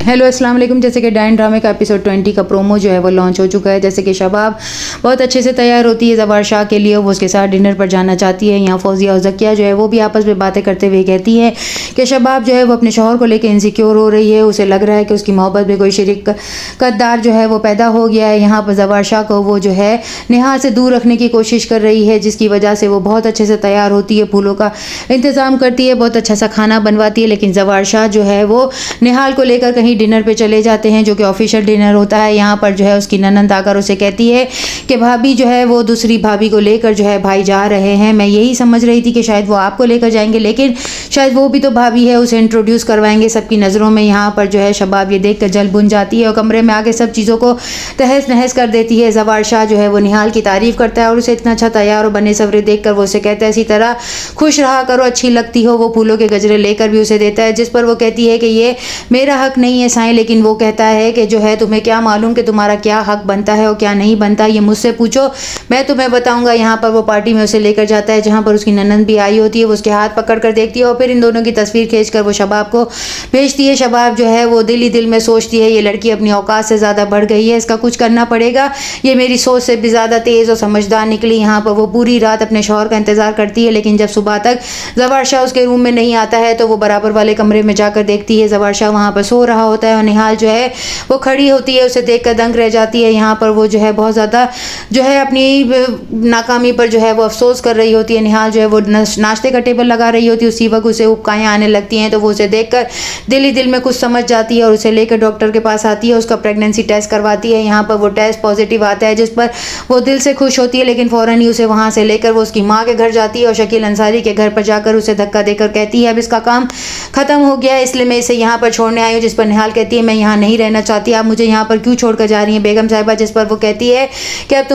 Hello अस्सलाम वालेकुम। जैसे कि डायन ड्रामे का एपिसोड 20 का प्रोमो जो है वो लॉन्च हो चुका है। जैसे कि शबाब बहुत अच्छे से तैयार होती है ज़वार शाह के लिए, वो उसके साथ डिनर पर जाना चाहती है। यहाँ फौजिया और ज़किया जो है वो भी आपस में बातें करते हुए कहती है कि शबाब जो है वो अपने शौहर को लेकर इनसिक्योर हो रही है। उसे लग रहा है कि उसकी मोहब्बत में कोई शरीक कद्दार जो है वो पैदा हो गया है। यहाँ पर ज़वार शाह को वो जो है नेहा से दूर रखने की कोशिश कर रही है, जिसकी वजह से वो बहुत अच्छे से तैयार होती है, फूलों का इंतज़ाम करती है, बहुत अच्छा सा खाना बनवाती है। लेकिन ज़वार शाह जो है वो निहाल को लेकर कहीं डिनर पे चले जाते हैं, जो कि ऑफिशियल डिनर होता है। यहाँ पर जो है उसकी ननंद आकर उसे कहती है कि भाभी जो है वो दूसरी भाभी को लेकर जो है भाई जा रहे हैं। मैं यही समझ रही थी कि शायद वो आपको लेकर जाएंगे, लेकिन शायद वो भी तो भाभी है, उसे इंट्रोड्यूस करवाएंगे सबकी नज़रों में। यहाँ पर जो है शबाब ये देख कर जल बुन जाती है और कमरे में आके सब चीज़ों को तहस नहस कर देती है। ज़वार शाह जो है वो निहाल की तारीफ़ करता है और उसे इतना अच्छा तैयार और बने सवरे देख कर वो उसे कहता है इसी तरह खुश रहा करो, अच्छी लगती हो। वो फूलों के गजरे लेकर भी उसे देता है, जिस पर वो कहती है कि ये मेरा हक नहीं है साईं। लेकिन वो कहता है कि जो है तुम्हें क्या मालूम कि तुम्हारा क्या हक बनता है और क्या नहीं बनता, ये मुझसे पूछो, मैं तुम्हें बताऊंगा। यहाँ पर वो पार्टी में उसे लेकर जाता है, जहाँ पर उसकी ननंद भी आई होती है। वो उसके हाथ पकड़ कर देखती है और फिर इन दोनों की तस्वीर खींचकर वो शबाब को भेजती है। शबाब जो है वो दिल ही दिल में सोचती है ये लड़की अपनी औकात से ज़्यादा बढ़ गई है, इसका कुछ करना पड़ेगा, ये मेरी सोच से भी ज़्यादा तेज़ और समझदार निकली। यहाँ पर वो पूरी रात अपने शौहर का इंतज़ार करती है, लेकिन जब सुबह तक ज़वार शाह उसके रूम में नहीं आता है तो वो बराबर वाले कमरे में जाकर देखती है ज़वार शाह वहाँ पर सो रहा होता है और निहाल जो है वो खड़ी होती है, उसे देखकर दंग रह जाती है। यहाँ पर वो जो है बहुत ज़्यादा जो है अपनी नाकामी पर जो है वो अफसोस कर रही होती है। निहाल जो है वो नाश्ते का टेबल लगा रही होती है, उसी वक्त उसे उबकाएँ आने लगती हैं, तो वो उसे देखकर दिल ही दिल में कुछ समझ जाती है और उसे लेकर डॉक्टर के पास आती है, उसका प्रेगनेंसी टेस्ट करवाती है। यहाँ पर वो टेस्ट पॉजिटिव आता है, जिस पर वो दिल से खुश होती है, लेकिन फ़ौरन ही उसे वहाँ से लेकर वो उसकी माँ के घर जाती है और शकील अंसारी के घर पर जाकर उसे धक्का देकर कहती है अब इसका काम ख़त्म हो गया है, इसलिए मैं इसे यहाँ पर छोड़ने आई हूँ। जिस पर निहाल कहती है मैं यहाँ नहीं रहना चाहती, आप मुझे यहाँ पर क्यों छोड़कर जा रही हैं बेगम साहिबा। जिस पर वो कहती है कि अब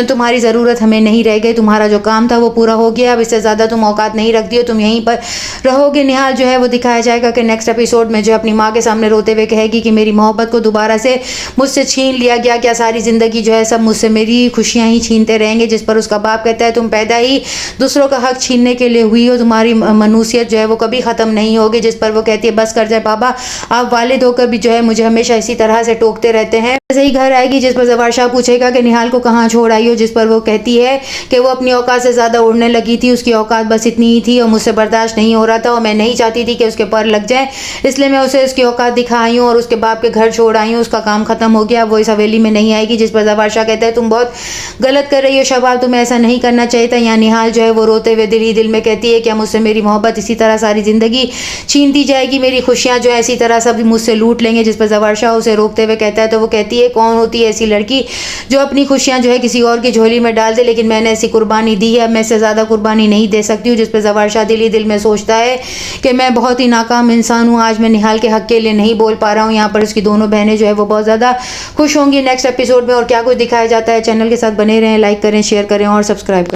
तुम्हारी ज़रूरत हमें नहीं रह गई, तुम्हारा जो काम था वो पूरा हो गया, अब इससे ज़्यादा तुम औकात नहीं रखती हो, तुम यहीं पर रहोगे। निहाल जो है वो दिखाया जाएगा कि नेक्स्ट एपिसोड में जो अपनी माँ के सामने रोते हुए कहेगी कि मेरी मोहब्बत को दोबारा से मुझसे छीन लिया गया, क्या सारी ज़िंदगी जो है सब मुझसे मेरी खुशियाँ ही छीनते रहेंगे। जिस पर उसका बाप कहता है तुम पैदा ही दूसरों का हक छीनने के लिए हुई हो, तुम्हारी मनुसियत जो है वो कभी ख़त्म नहीं होगी। जिस पर वो कहती है बस कर जाए बाबा, आप वालिद होकर भी जो है मुझे हमेशा इसी तरह से टोकते रहते हैं। ऐसे ही घर आएगी, जिस पर ज़वार शाह पूछेगा कि निहाल को कहाँ छोड़ आई हो। जिस पर वो कहती है कि वो अपनी औकात से ज़्यादा उड़ने लगी थी, उसकी औकात बस इतनी ही थी और मुझसे बर्दाश्त नहीं हो रहा था और मैं नहीं चाहती थी कि उसके पर लग जाए, इसलिए मैं उसे उसकी औकात दिखाई हूँ और उसके बाप के घर छोड़ आई हूँ, उसका काम खत्म हो गया, वो इस हवेली में नहीं आएगी। जिस पर ज़वार शाह कहता है तुम बहुत गलत कर रही हो शबाब, तुम्हें ऐसा नहीं करना चाहिए था। यहाँ निहाल जो है वो रोते हुए दिल ही दिल में कहती है क्या मुझसे मेरी मोहब्बत इसी तरह सारी ज़िंदगी छीनती जाएगी, मेरी खुशियाँ जो है इसी तरह सब मुझसे लूट लेंगे। जिस पर ज़वार शाह उसे रोकते हुए कहता है तो वो कहती है कौन होती है ऐसी लड़की जो अपनी खुशियाँ जो है किसी और की झोली में डाल दे, लेकिन मैंने ऐसी कुर्बानी दी है, मैं इससे ज़्यादा कुर्बानी नहीं दे सकती हूँ। जिस पर ज़वार शाह दिल ही दिल में सोचता है कि मैं बहुत ही नाकाम इंसान हूँ, आज मैं निहाल के हक के लिए नहीं बोल पा रहा हूँ। यहाँ पर उसकी दोनों बहनें जो है वो बहुत ज़्यादा खुश होंगी नेक्स्ट एपिसोड में और क्या कुछ दिखाया जाता है। चैनल के साथ बने रहें, लाइक करें, शेयर करें और सब्सक्राइब करें।